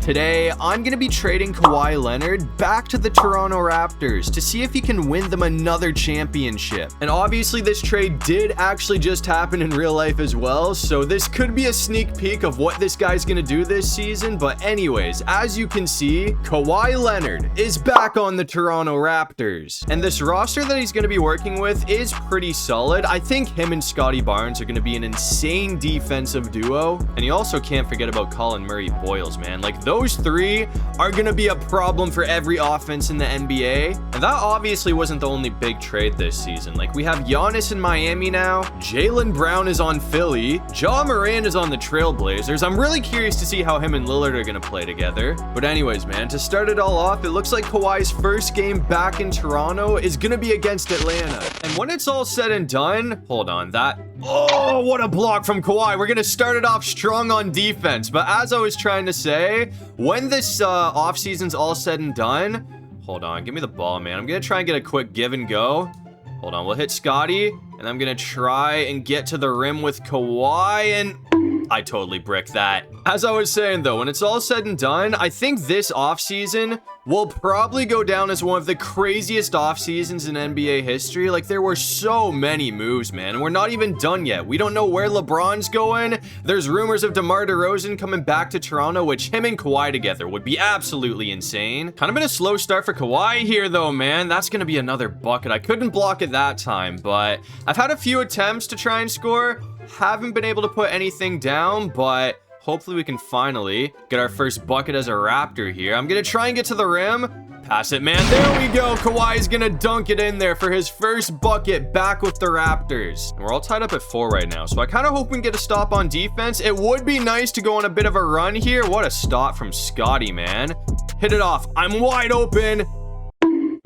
Today, I'm going to be trading Kawhi Leonard back to the Toronto Raptors to see if he can win them another championship. And obviously this trade did actually just happen in real life as well, so this could be a sneak peek of what this guy's going to do this season. But anyways, as you can see, Kawhi Leonard is back on the Toronto Raptors. And this roster that he's going to be working with is pretty solid. I think him and Scotty Barnes are going to be an insane defensive duo. And you also can't forget about Colin Murray-Boyles, man. Like, those three are going to be a problem for every offense in the NBA. And that obviously wasn't the only big trade this season. Like, we have Giannis in Miami now. Jaylen Brown is on Philly. Ja Morant is on the Trailblazers. I'm really curious to see how him and Lillard are going to play together. But anyways, man, to start it all off, it looks like Kawhi's first game back in Toronto is going to be against Atlanta. And when it's all said and done, hold on, oh, what a block from Kawhi. We're going to start it off strong on defense. But as I was trying to say, when this offseason's all said and done, hold on, give me the ball, man. I'm going to try and get a quick give and go. Hold on, we'll hit Scotty, and I'm going to try and get to the rim with Kawhi, and I totally bricked that. As I was saying, though, when it's all said and done, I think this offseason will probably go down as one of the craziest off seasons in NBA history. Like, there were so many moves, man, and we're not even done yet. We don't know where LeBron's going. There's rumors of DeMar DeRozan coming back to Toronto, which him and Kawhi together would be absolutely insane. Kind of been a slow start for Kawhi here, though, man. That's going to be another bucket. I couldn't block it that time, but I've had a few attempts to try and score. Haven't been able to put anything down, but hopefully we can finally get our first bucket as a Raptor here. I'm going to try and get to the rim. Pass it, man. There we go. Kawhi's going to dunk it in there for his first bucket back with the Raptors. And we're all tied up at 4 right now, so I kind of hope we can get a stop on defense. It would be nice to go on a bit of a run here. What a stop from Scotty, man. Hit it off. I'm wide open.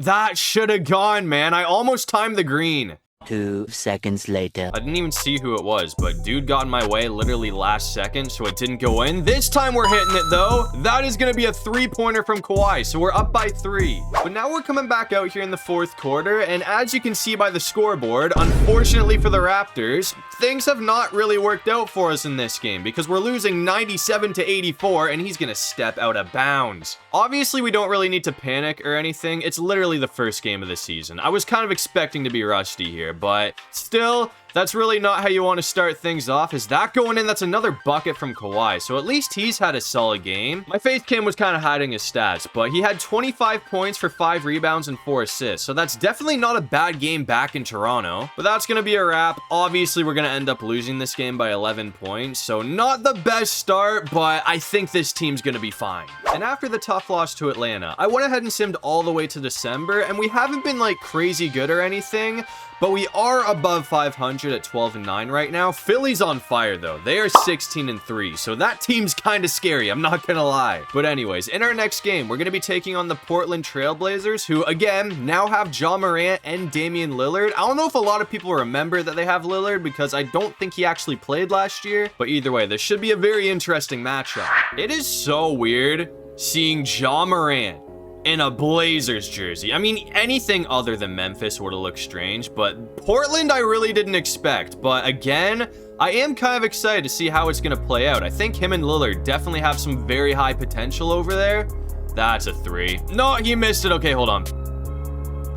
That should have gone, man. I almost timed the green. 2 seconds later. I didn't even see who it was, but dude got in my way literally last second, so it didn't go in. This time we're hitting it, though. That is going to be a 3-pointer from Kawhi, so we're up by 3. But now we're coming back out here in the 4th quarter, and as you can see by the scoreboard, unfortunately for the Raptors, things have not really worked out for us in this game because we're losing 97-84, and he's going to step out of bounds. Obviously, we don't really need to panic or anything. It's literally the first game of the season. I was kind of expecting to be rusty here, but still, that's really not how you want to start things off. Is that going in? That's another bucket from Kawhi, so at least he's had a solid game. My faith cam was kind of hiding his stats, but he had 25 points for 5 rebounds and 4 assists, so that's definitely not a bad game back in Toronto. But that's going to be a wrap. Obviously, we're going to end up losing this game by 11 points, so not the best start, but I think this team's going to be fine. And after the tough loss to Atlanta, I went ahead and simmed all the way to December, and we haven't been like crazy good or anything, but we are above 500 at 12-9 right now. Philly's on fire, though. They are 16-3, so that team's kind of scary, I'm not gonna lie. But anyways, in our next game, we're gonna be taking on the Portland Trailblazers, who, again, now have Ja Morant and Damian Lillard. I don't know if a lot of people remember that they have Lillard, because I don't think he actually played last year. But either way, this should be a very interesting matchup. It is so weird seeing Ja Morant in a Blazers jersey. I mean, anything other than Memphis would have looked strange, but Portland I really didn't expect. But again, I am kind of excited to see how it's going to play out. I think him and Lillard definitely have some very high potential over there. That's a 3. No, he missed it. Okay, hold on.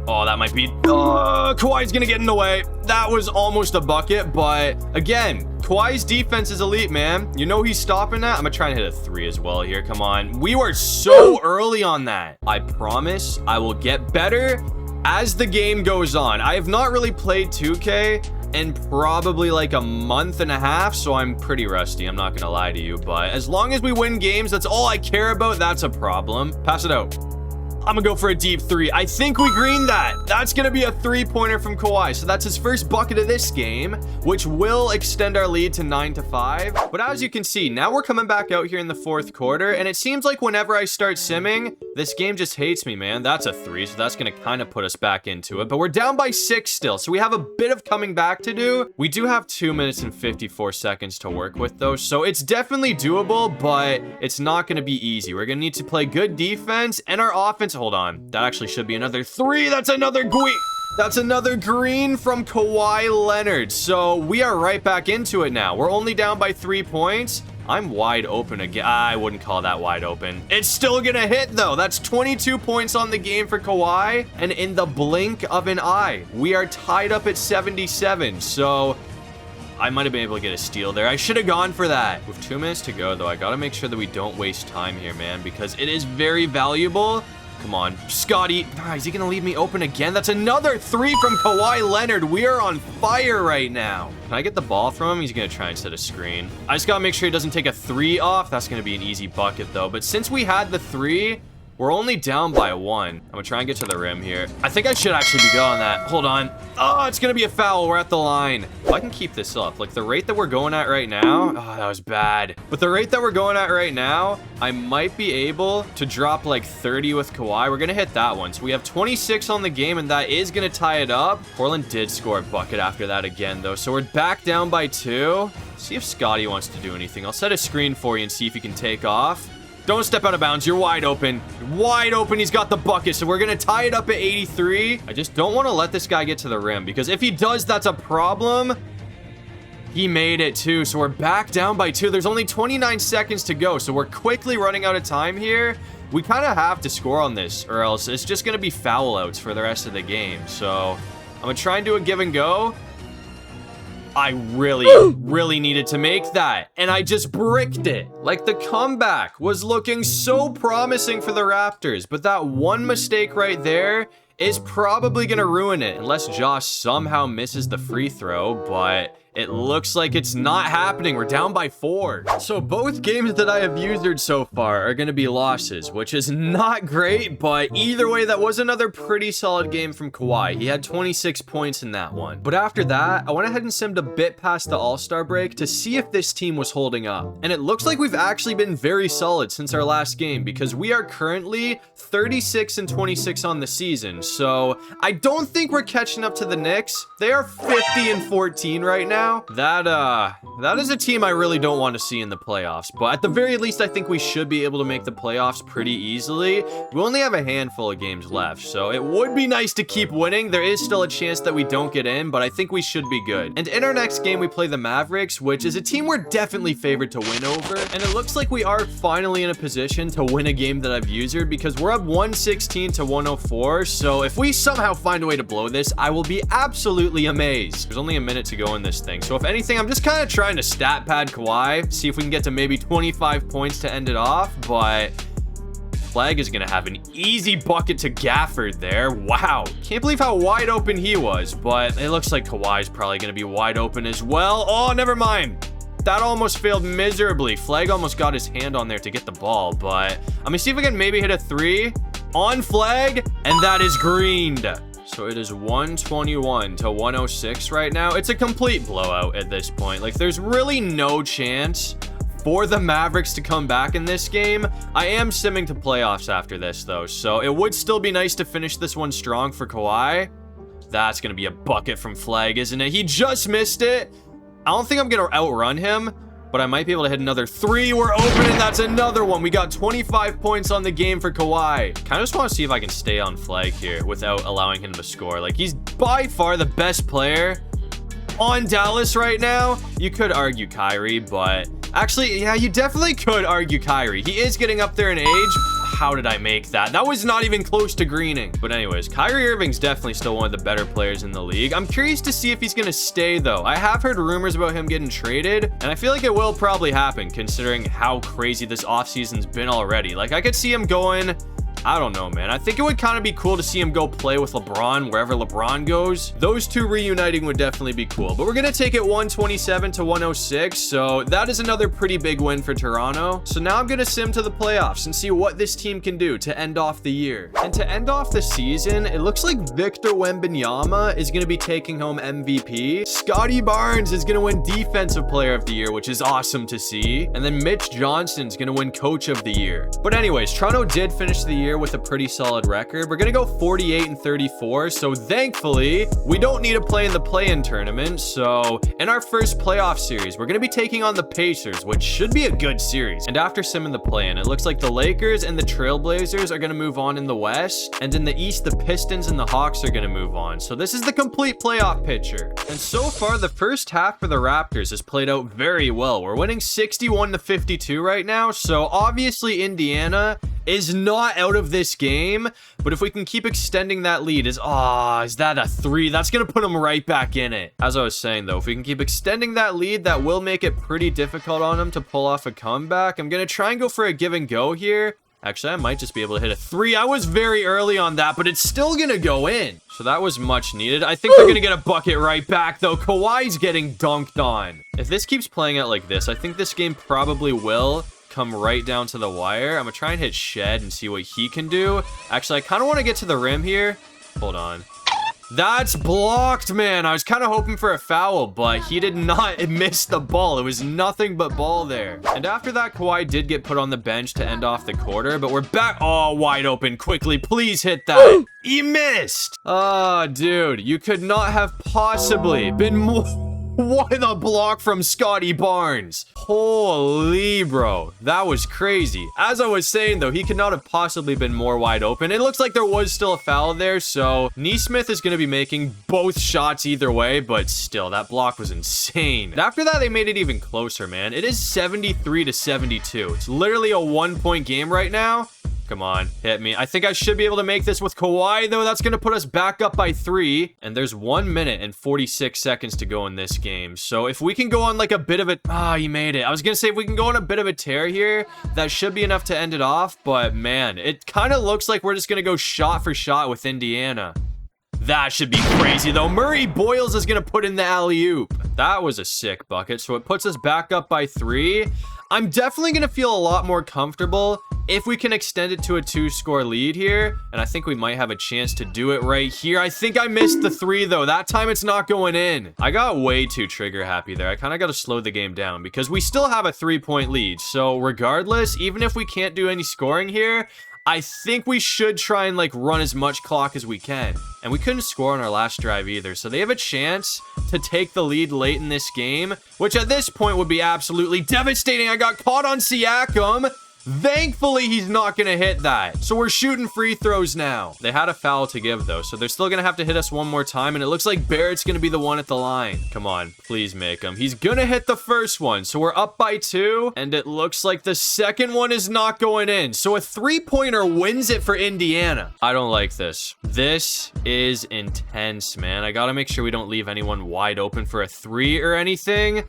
Oh, that might be... Kawhi's going to get in the way. That was almost a bucket, but again, Kawhi's defense is elite, man. You know he's stopping that. I'm going to try and hit a 3 as well here. Come on. We were so early on that. I promise I will get better as the game goes on. I have not really played 2K in probably like a month and a half, so I'm pretty rusty. I'm not going to lie to you, but as long as we win games, that's all I care about. That's a problem. Pass it out. I'm gonna go for a deep 3. I think we greened that. That's gonna be a 3-pointer from Kawhi. So that's his first bucket of this game, which will extend our lead to 9-5. But as you can see, now we're coming back out here in the 4th quarter, and it seems like whenever I start simming, this game just hates me, man. That's a 3, so that's gonna kind of put us back into it. But we're down by 6 still, so we have a bit of coming back to do. We do have 2 minutes and 54 seconds to work with, though, so it's definitely doable, but it's not gonna be easy. We're gonna need to play good defense, and our offense... Hold on. That actually should be another 3. That's another green. That's another green from Kawhi Leonard. So we are right back into it now. We're only down by 3 points. I'm wide open again. I wouldn't call that wide open. It's still gonna hit though. That's 22 points on the game for Kawhi. And in the blink of an eye, we are tied up at 77. So I might have been able to get a steal there. I should have gone for that. With 2 minutes to go though, I gotta make sure that we don't waste time here, man, because it is very valuable. Come on, Scotty. Is he gonna leave me open again? That's another 3 from Kawhi Leonard. We are on fire right now. Can I get the ball from him? He's gonna try and set a screen. I just gotta make sure he doesn't take a 3 off. That's gonna be an easy bucket though. But since we had the 3, we're only down by 1. I'm gonna try and get to the rim here. I think I should actually be going that. Hold on. Oh, it's gonna be a foul. We're at the line. If I can keep this up, like the rate that we're going at right now, oh, that was bad. But the rate that we're going at right now, I might be able to drop like 30 with Kawhi. We're gonna hit that one. So we have 26 on the game, and that is gonna tie it up. Portland did score a bucket after that again, though. So we're back down by 2. See if Scotty wants to do anything. I'll set a screen for you and see if he can take off. Don't step out of bounds. You're wide open. Wide open. He's got the bucket. So we're going to tie it up at 83. I just don't want to let this guy get to the rim, because if he does, that's a problem. He made it too. So we're back down by 2. There's only 29 seconds to go. So we're quickly running out of time here. We kind of have to score on this, or else it's just going to be foul outs for the rest of the game. So I'm going to try and do a give and go. I really needed to make that, and I just bricked it. Like, the comeback was looking so promising for the Raptors, but that one mistake right there is probably gonna ruin it, unless Josh somehow misses the free throw, but it looks like it's not happening. We're down by 4. So both games that I have usered so far are going to be losses, which is not great, but either way, that was another pretty solid game from Kawhi. He had 26 points in that one. But after that, I went ahead and simmed a bit past the All-Star break to see if this team was holding up. And it looks like we've actually been very solid since our last game, because we are currently 36-26 on the season. So I don't think we're catching up to the Knicks. They are 50-14 right now. That is a team I really don't want to see in the playoffs, but at the very least, I think we should be able to make the playoffs pretty easily. We only have a handful of games left, so it would be nice to keep winning. There is still a chance that we don't get in, but I think we should be good. And in our next game, we play the Mavericks, which is a team we're definitely favored to win over, and it looks like we are finally in a position to win a game that I've usered, because we're up 116-104, so if we somehow find a way to blow this, I will be absolutely amazed. There's only a minute to go in this thing. So if anything, I'm just kind of trying to stat pad Kawhi, see if we can get to maybe 25 points to end it off, but Flag is going to have an easy bucket to Gafford there. Wow. Can't believe how wide open he was, but it looks like Kawhi's probably going to be wide open as well. Oh, never mind. That almost failed miserably. Flag almost got his hand on there to get the ball, but I'm going to see if I can maybe hit a 3 on Flag, and that is greened. So it is 121-106 right now. It's a complete blowout at this point. Like, there's really no chance for the Mavericks to come back in this game. I am simming to playoffs after this, though, so it would still be nice to finish this one strong for Kawhi. That's going to be a bucket from Flag, isn't it? He just missed it. I don't think I'm going to outrun him, but I might be able to hit another 3. We're open, and that's another one. We got 25 points on the game for Kawhi. Kind of just want to see if I can stay on Flag here without allowing him to score. Like, he's by far the best player on Dallas right now. You could argue Kyrie, but actually, yeah, you definitely could argue Kyrie. He is getting up there in age. How did I make that? That was not even close to greening. But anyways, Kyrie Irving's definitely still one of the better players in the league. I'm curious to see if he's going to stay, though. I have heard rumors about him getting traded, and I feel like it will probably happen, considering how crazy this offseason's been already. Like, I could see him going, I don't know, man. I think it would kind of be cool to see him go play with LeBron wherever LeBron goes. Those two reuniting would definitely be cool. But we're going to take it 127-106. So that is another pretty big win for Toronto. So now I'm going to sim to the playoffs and see what this team can do to end off the year. And to end off the season, it looks like Victor Wembanyama is going to be taking home MVP. Scotty Barnes is going to win Defensive Player of the Year, which is awesome to see. And then Mitch Johnson's going to win Coach of the Year. But anyways, Toronto did finish the year here with a pretty solid record. We're going to go 48-34. So thankfully, we don't need to play in the play-in tournament. So in our first playoff series, we're going to be taking on the Pacers, which should be a good series. And after simming the play-in, it looks like the Lakers and the Trailblazers are going to move on in the West. And in the East, the Pistons and the Hawks are going to move on. So this is the complete playoff picture. And so far, the first half for the Raptors has played out very well. We're winning 61-52 right now. So obviously Indiana is not out of this game, but if we can keep extending that lead, is that a 3? That's gonna put them right back in it. As I was saying though, if we can keep extending that lead, that will make it pretty difficult on them to pull off a comeback. I'm gonna try and go for a give and go here. Actually, I might just be able to hit a 3. I was very early on that, but it's still gonna go in. So that was much needed. I think they're gonna get a bucket right back though. Kawhi's getting dunked on. If this keeps playing out like this, I think this game probably will come right down to the wire. I'm gonna try and hit Shed and see what he can do. Actually, I kind of want to get to the rim here. Hold on. That's blocked, man. I was kind of hoping for a foul, but he did not miss the ball. It was nothing but ball there. And after that, Kawhi did get put on the bench to end off the quarter, but we're back. Oh, wide open. Quickly, please hit that. He missed. Oh, dude, you could not have possibly been more... What a block from Scotty Barnes. Holy bro, that was crazy. As I was saying though, he could not have possibly been more wide open. It looks like there was still a foul there, so Nesmith is going to be making both shots either way, but still, that block was insane. And after that, they made it even closer, man. It is 73-72. It's literally a 1-point game right now. Come on, hit me. I think I should be able to make this with Kawhi, though. That's going to put us back up by 3. And there's 1 minute and 46 seconds to go in this game. So if we can go on like a bit of a... he made it. I was going to say if we can go on a bit of a tear here, that should be enough to end it off. But man, it kind of looks like we're just going to go shot for shot with Indiana. That should be crazy, though. Murray Boyles is going to put in the alley-oop. That was a sick bucket. So it puts us back up by 3. I'm definitely going to feel a lot more comfortable if we can extend it to a 2-score lead here. And I think we might have a chance to do it right here. I think I missed the 3, though. That time it's not going in. I got way too trigger happy there. I kind of got to slow the game down because we still have a 3-point lead. So regardless, even if we can't do any scoring here, I think we should try and like run as much clock as we can. And we couldn't score on our last drive either. So they have a chance to take the lead late in this game, which at this point would be absolutely devastating. I got caught on Siakam. Thankfully, he's not going to hit that. So we're shooting free throws now. They had a foul to give, though, so they're still going to have to hit us one more time, and it looks like Barrett's going to be the one at the line. Come on, please make him. He's going to hit the first one, so we're up by 2, and it looks like the second one is not going in. So a 3-pointer wins it for Indiana. I don't like this. This is intense, man. I got to make sure we don't leave anyone wide open for a 3 or anything.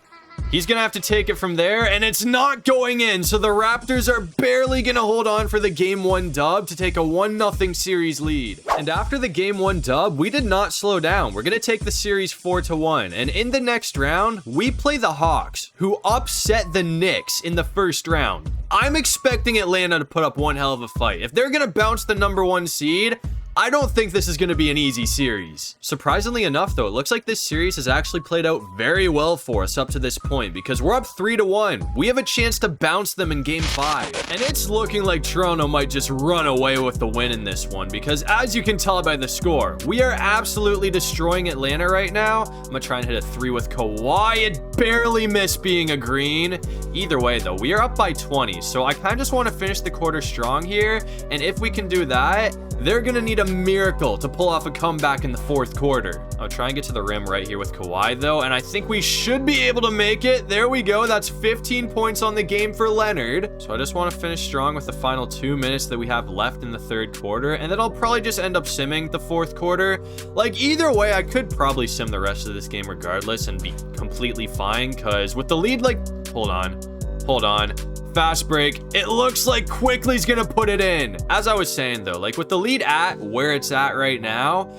He's going to have to take it from there, and it's not going in. So the Raptors are barely going to hold on for the Game 1 dub to take a 1-0 series lead. And after the Game 1 dub, we did not slow down. We're going to take the series 4-1. And in the next round, we play the Hawks, who upset the Knicks in the first round. I'm expecting Atlanta to put up one hell of a fight. If they're going to bounce the #1 seed, I don't think this is going to be an easy series. Surprisingly enough, though, it looks like this series has actually played out very well for us up to this point because we're up 3-1. We have a chance to bounce them in Game 5. And it's looking like Toronto might just run away with the win in this one because as you can tell by the score, we are absolutely destroying Atlanta right now. I'm going to try and hit a 3 with Kawhi. It barely missed being a green. Either way, though, we are up by 20. So I kind of just want to finish the quarter strong here. And if we can do that, they're going to need a miracle to pull off a comeback in the fourth quarter. I'll try and get to the rim right here with Kawhi, though, and I think we should be able to make it. There we go. That's 15 points on the game for Leonard. So I just want to finish strong with the final 2 minutes that we have left in the third quarter, and then I'll probably just end up simming the fourth quarter. Like, either way, I could probably sim the rest of this game regardless and be completely fine, because with the lead, like, hold on. Fast break. It looks like Quickly's gonna put it in. As I was saying though, like with the lead at where it's at right now,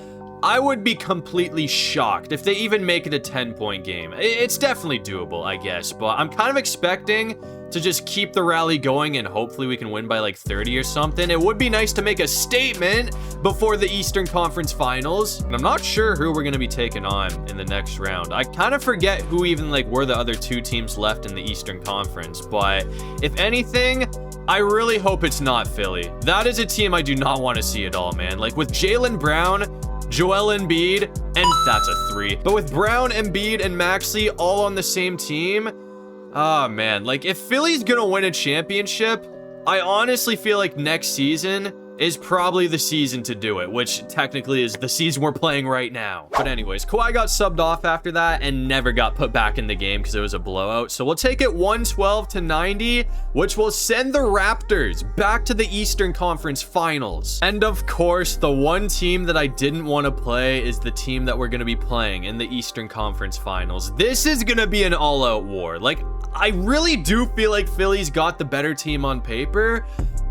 I would be completely shocked if they even make it a 10-point game. It's definitely doable, I guess, but I'm kind of expecting to just keep the rally going and hopefully we can win by like 30 or something. It would be nice to make a statement before the Eastern Conference Finals. And I'm not sure who we're going to be taking on in the next round. I kind of forget who even like were the other 2 teams left in the Eastern Conference, but if anything, I really hope it's not Philly. That is a team I do not want to see at all, man. Like with Jaylen Brown, Joel Embiid, and that's a 3. But with Brown, Embiid, and Maxey all on the same team, oh man, like if Philly's gonna win a championship, I honestly feel like next season is probably the season to do it, which technically is the season we're playing right now. But anyways, Kawhi got subbed off after that and never got put back in the game because it was a blowout. So we'll take it 112-90, which will send the Raptors back to the Eastern Conference Finals. And of course, the one team that I didn't want to play is the team that we're going to be playing in the Eastern Conference Finals. This is going to be an all-out war. Like, I really do feel like Philly's got the better team on paper,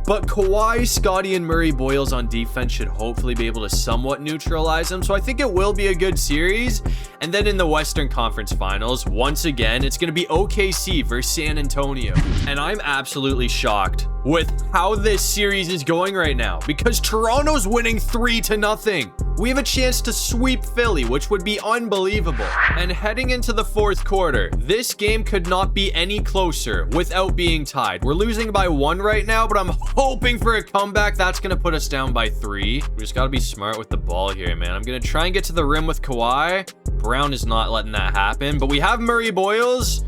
but Kawhi, Scottie, and Murray Boyles on defense should hopefully be able to somewhat neutralize them. So I think it will be a good series. And then in the Western Conference Finals, once again, it's going to be OKC versus San Antonio. And I'm absolutely shocked with how this series is going right now because Toronto's winning 3-0. We have a chance to sweep Philly, which would be unbelievable. And heading into the fourth quarter, this game could not be any closer without being tied. We're losing by 1 right now, but I'm hoping for a comeback. That's going to put us down by 3. We just got to be smart with the ball here, man. I'm going to try and get to the rim with Kawhi. Brown is not letting that happen, but we have Murray Boyles.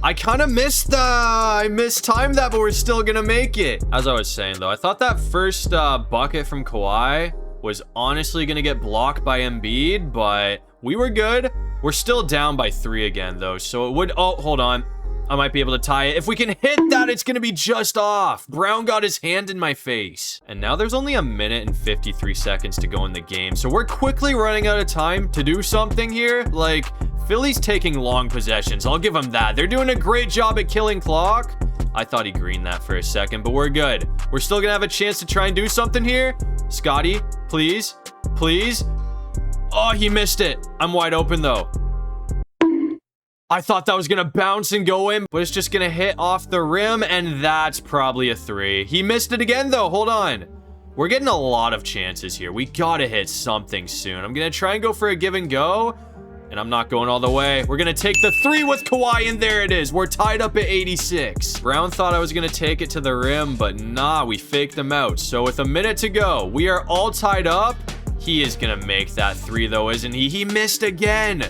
I kind of I mistimed that, but we're still going to make it. As I was saying, though, I thought that first bucket from Kawhi was honestly going to get blocked by Embiid, but we were good. We're still down by 3 again, though, so it would... Oh, hold on. I might be able to tie it. If we can hit that, it's going to be just off. Brown got his hand in my face. And now there's only 1 minute and 53 seconds to go in the game. So we're quickly running out of time to do something here. Like, Philly's taking long possessions. I'll give them that. They're doing a great job at killing clock. I thought he greened that for a second, but we're good. We're still going to have a chance to try and do something here. Scottie, please, please. Oh, he missed it. I'm wide open, though. I thought that was going to bounce and go in, but it's just going to hit off the rim, and that's probably a 3. He missed it again, though. Hold on. We're getting a lot of chances here. We got to hit something soon. I'm going to try and go for a give and go, and I'm not going all the way. We're going to take the 3 with Kawhi, and there it is. We're tied up at 86. Brown thought I was going to take it to the rim, but nah, we faked them out. So with 1 minute to go, we are all tied up. He is going to make that 3, though, isn't he? He missed again.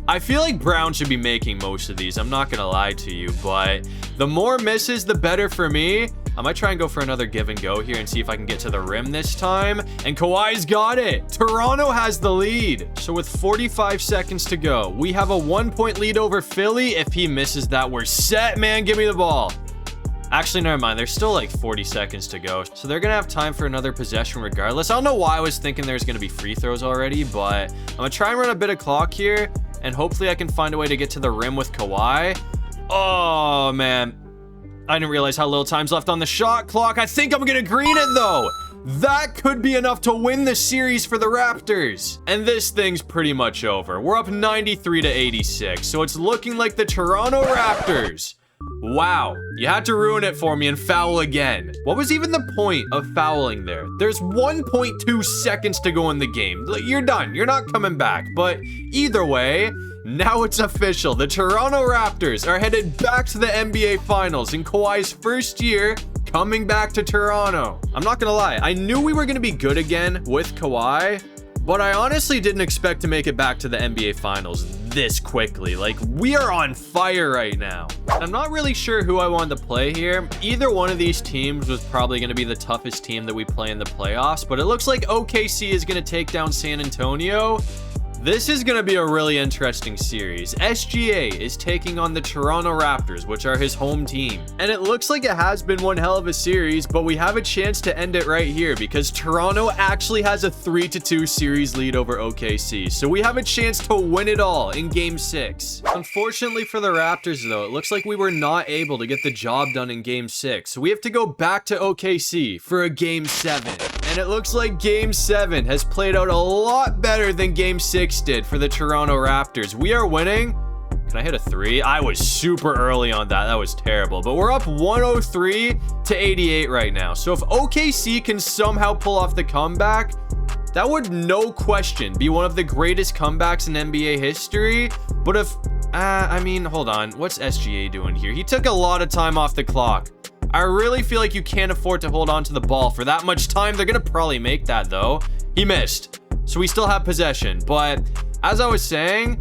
I feel like Brown should be making most of these. I'm not going to lie to you, but the more misses, the better for me. I might try and go for another give and go here and see if I can get to the rim this time. And Kawhi's got it. Toronto has the lead. So with 45 seconds to go, we have a 1-point lead over Philly. If he misses that, we're set, man. Give me the ball. Actually, never mind. There's still like 40 seconds to go. So they're going to have time for another possession regardless. I don't know why I was thinking there's going to be free throws already, but I'm going to try and run a bit of clock here. And hopefully I can find a way to get to the rim with Kawhi. Oh, man. I didn't realize how little time's left on the shot clock. I think I'm going to green it, though. That could be enough to win the series for the Raptors. And this thing's pretty much over. We're up 93-86. So it's looking like the Toronto Raptors. Wow, you had to ruin it for me and foul again. What was even the point of fouling there? There's 1.2 seconds to go in the game. You're done. You're not coming back. But either way, now it's official. The Toronto Raptors are headed back to the NBA Finals in Kawhi's first year coming back to Toronto. I'm not gonna lie. I knew we were gonna be good again with Kawhi, but I honestly didn't expect to make it back to the NBA Finals this quickly. Like, we are on fire right now. I'm not really sure who I wanted to play here. Either one of these teams was probably going to be the toughest team that we play in the playoffs, but it looks like OKC is going to take down San Antonio. This is going to be a really interesting series. SGA is taking on the Toronto Raptors, which are his home team. And it looks like it has been one hell of a series, but we have a chance to end it right here because Toronto actually has a 3-2 series lead over OKC. So we have a chance to win it all in Game 6. Unfortunately for the Raptors, though, it looks like we were not able to get the job done in Game 6. So we have to go back to OKC for a Game 7. And it looks like Game 7 has played out a lot better than Game 6 did for the Toronto Raptors. We are winning. Can I hit a 3? I was super early on that. That was terrible. But we're up 103-88 right now. So if OKC can somehow pull off the comeback, that would no question be one of the greatest comebacks in NBA history. But if, I mean, hold on. What's SGA doing here? He took a lot of time off the clock. I really feel like you can't afford to hold on to the ball for that much time. They're going to probably make that, though. He missed. So we still have possession. But as I was saying,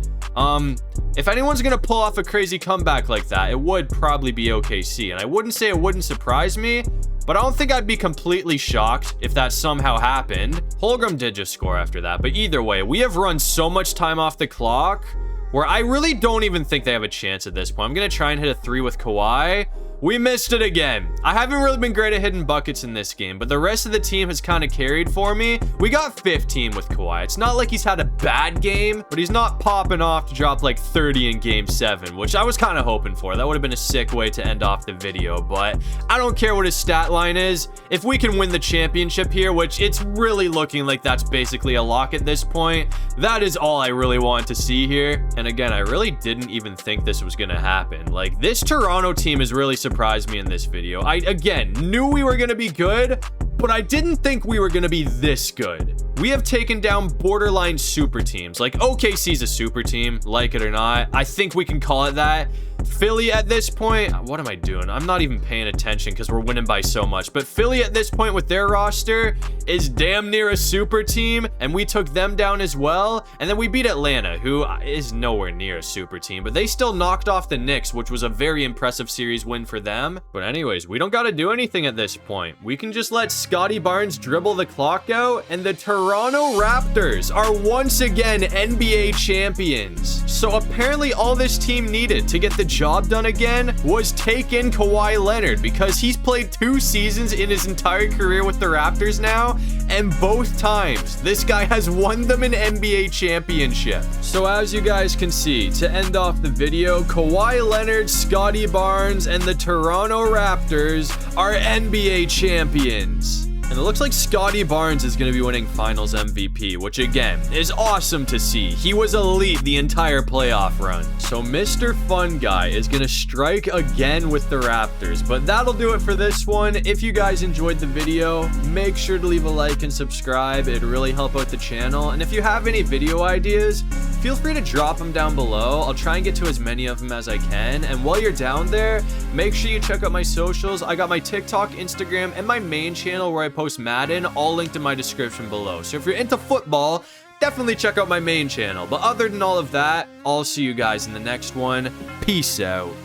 if anyone's going to pull off a crazy comeback like that, it would probably be OKC. And I wouldn't say it wouldn't surprise me, but I don't think I'd be completely shocked if that somehow happened. Holmgren did just score after that. But either way, we have run so much time off the clock where I really don't even think they have a chance at this point. I'm going to try and hit a 3 with Kawhi. We missed it again. I haven't really been great at hitting buckets in this game, but the rest of the team has kind of carried for me. We got 15 with Kawhi. It's not like he's had a bad game, but he's not popping off to drop like 30 in game 7, which I was kind of hoping for. That would have been a sick way to end off the video, but I don't care what his stat line is. If we can win the championship here, which it's really looking like that's basically a lock at this point, that is all I really want to see here. And again, I really didn't even think this was going to happen. Like, this Toronto team is really surprised me in this video. I, again, knew we were going to be good, but I didn't think we were going to be this good. We have taken down borderline super teams. Like, OKC's a super team, like it or not. I think we can call it that. Philly at this point, what am I doing? I'm not even paying attention because we're winning by so much. But Philly at this point with their roster is damn near a super team, and we took them down as well. And then we beat Atlanta, who is nowhere near a super team, but they still knocked off the Knicks, which was a very impressive series win for them. But anyways, we don't got to do anything at this point. We can just let Scottie Barnes dribble the clock out, and the Toronto Raptors are once again NBA champions. So apparently all this team needed to get the job done again was take in Kawhi Leonard, because he's played 2 seasons in his entire career with the Raptors now, and both times this guy has won them an NBA championship. So as you guys can see, to end off the video, Kawhi Leonard, Scottie Barnes, and the Toronto Raptors are NBA champions. And it looks like Scottie Barnes is going to be winning Finals MVP, which again is awesome to see. He was elite the entire playoff run. So Mr. Fun Guy is going to strike again with the Raptors. But that'll do it for this one. If you guys enjoyed the video, make sure to leave a like and subscribe. It'd really help out the channel. And if you have any video ideas, feel free to drop them down below. I'll try and get to as many of them as I can. And while you're down there, make sure you check out my socials. I got my TikTok, Instagram, and my main channel where I post Madden, all linked in my description below. So if you're into football, definitely check out my main channel. But other than all of that, I'll see you guys in the next one. Peace out.